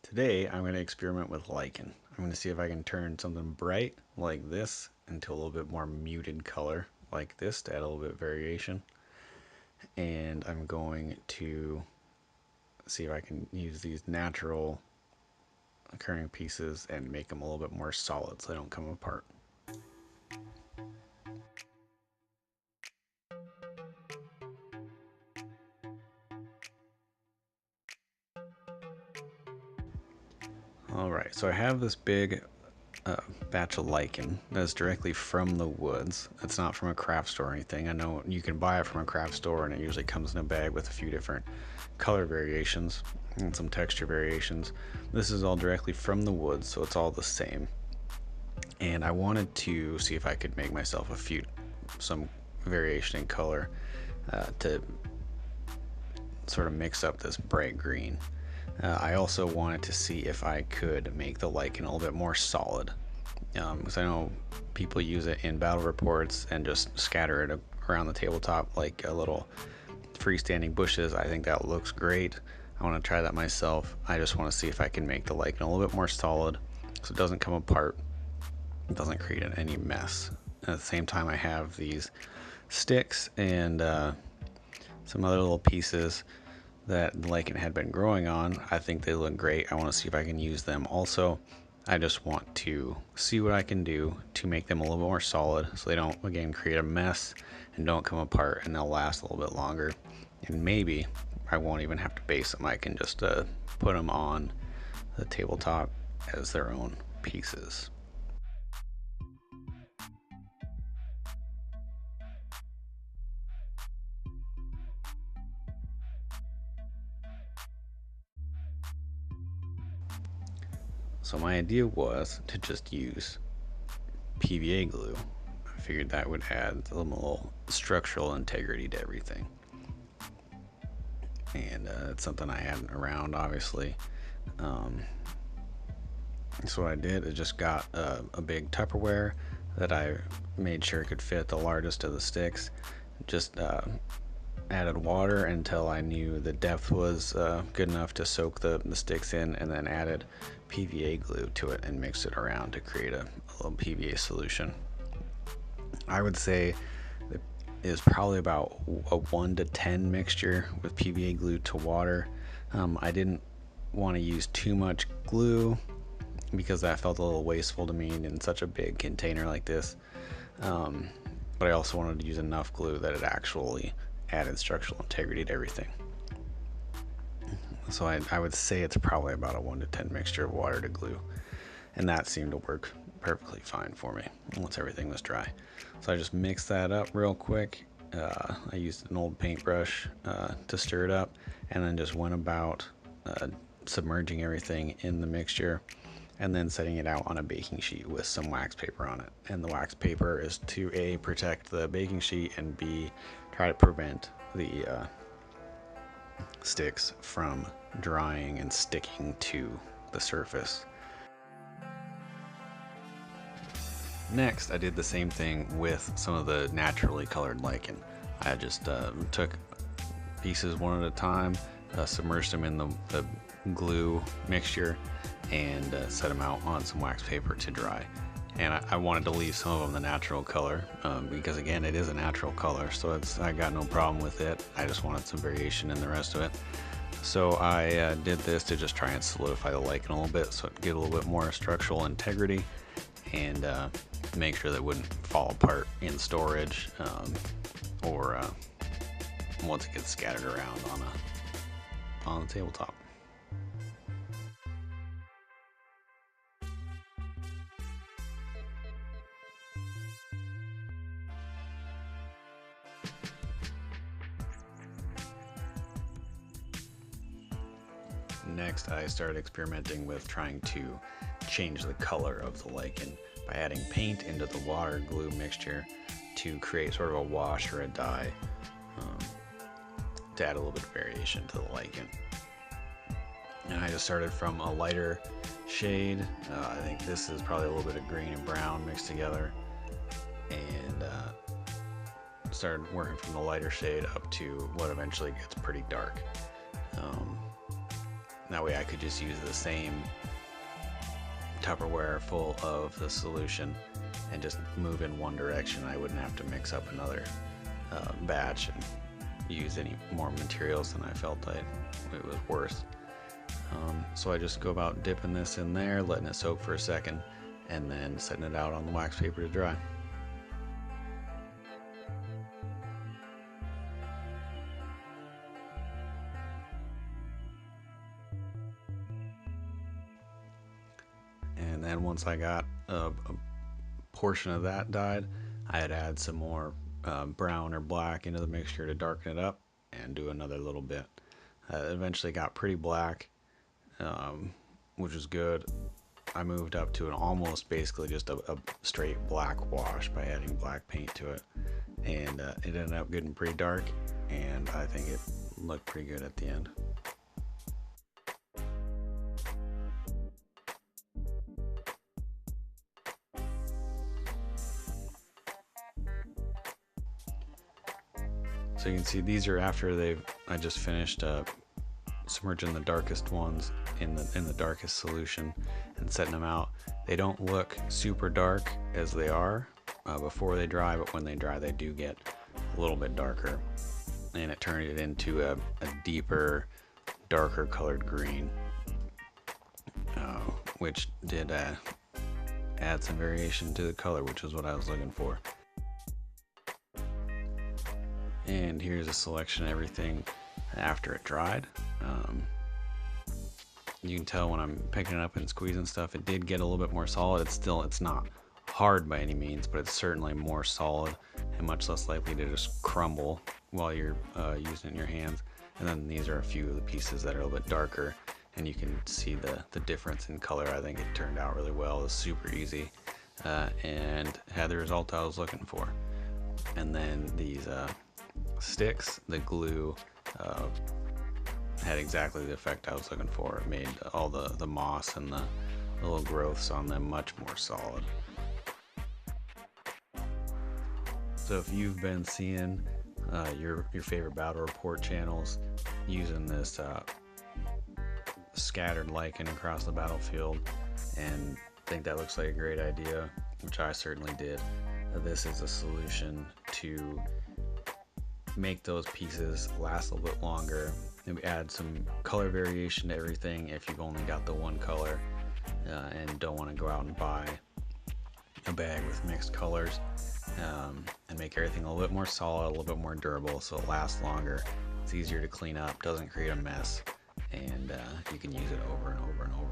Today I'm going to experiment with lichen. I'm going to see if I can turn something bright like this into a little bit more muted color like this to add a little bit of variation. And I'm going to see if I can use these natural occurring pieces and make them a little bit more solid so they don't come apart. Alright, so I have this big batch of lichen that's directly from the woods. It's not from a craft store or anything. I know you can buy it from a craft store and it usually comes in a bag with a few different color variations and some texture variations. This is all directly from the woods, so it's all the same. And I wanted to see if I could make myself some variation in color to sort of mix up this bright green. I also wanted to see if I could make the lichen a little bit more solid, because I know people use it in battle reports and just scatter it around the tabletop like a little freestanding bushes. I think that looks great. I want to try that myself. I just want to see if I can make the lichen a little bit more solid so it doesn't come apart, it doesn't create any mess. At the same time, I have these sticks and some other little pieces that the lichen had been growing on. I think they look great. I want to see if I can use them also. I just want to see what I can do to make them a little more solid so they don't, again, create a mess and don't come apart, and they'll last a little bit longer. And maybe I won't even have to base them. I can just put them on the tabletop as their own pieces. So my idea was to just use PVA glue. I figured that would add a little structural integrity to everything. And it's something I had around, obviously. So what I did is just got a big Tupperware that I made sure could fit the largest of the sticks. Just added water until I knew the depth was good enough to soak the sticks in, and then added PVA glue to it and mixed it around to create a little PVA solution. I would say it is probably about a 1 to 10 mixture with PVA glue to water. I didn't want to use too much glue because that felt a little wasteful to me in such a big container like this. But I also wanted to use enough glue that it actually added structural integrity to everything. So I would say it's probably about a 1 to 10 mixture of water to glue, and that seemed to work perfectly fine for me once everything was dry. So I just mixed that up real quick. I used an old paintbrush to stir it up, and then just went about submerging everything in the mixture and then setting it out on a baking sheet with some wax paper on it. And the wax paper is to A, protect the baking sheet, and B, try to prevent the sticks from drying and sticking to the surface. Next, I did the same thing with some of the naturally colored lichen. I just took pieces one at a time, submerged them in the glue mixture, and set them out on some wax paper to dry. And I wanted to leave some of them the natural color because, again, it is a natural color, so I got no problem with it. I just wanted some variation in the rest of it. So I did this to just try and solidify the lichen a little bit so it get a little bit more structural integrity, and make sure that it wouldn't fall apart in storage or once it gets scattered around on the tabletop. Next, I started experimenting with trying to change the color of the lichen by adding paint into the water glue mixture to create sort of a wash or a dye, to add a little bit of variation to the lichen. And I just started from a lighter shade. I think this is probably a little bit of green and brown mixed together, and started working from the lighter shade up to what eventually gets pretty dark. That way I could just use the same Tupperware full of the solution and just move in one direction. I wouldn't have to mix up another batch and use any more materials than I felt it was worth. So I just go about dipping this in there, letting it soak for a second, and then setting it out on the wax paper to dry. And then once I got a portion of that dyed, I'd add some more brown or black into the mixture to darken it up and do another little bit. It eventually got pretty black, which was good. I moved up to an almost basically just a straight black wash by adding black paint to it, and it ended up getting pretty dark, and I think it looked pretty good at the end. So you can see these are after I just finished submerging the darkest ones in the darkest solution and setting them out. They don't look super dark as they are before they dry, but when they dry they do get a little bit darker, and it turned it into a deeper, darker colored green, which did add some variation to the color, which is what I was looking for. And here's a selection of everything after it dried. You can tell when I'm picking it up and squeezing stuff, it did get a little bit more solid. It's not hard by any means, but it's certainly more solid and much less likely to just crumble while you're using it in your hands. And then these are a few of the pieces that are a little bit darker, and you can see the difference in color. I think it turned out really well. It was super easy and had the result I was looking for. And then these sticks, the glue had exactly the effect I was looking for. It made all the moss and the little growths on them much more solid. So if you've been seeing your favorite battle report channels using this scattered lichen across the battlefield and think that looks like a great idea, which I certainly did, this is a solution to make those pieces last a little bit longer. Maybe add some color variation to everything if you've only got the one color and don't want to go out and buy a bag with mixed colors, and make everything a little bit more solid, a little bit more durable, so it lasts longer. It's easier to clean up, doesn't create a mess, and you can use it over and over and over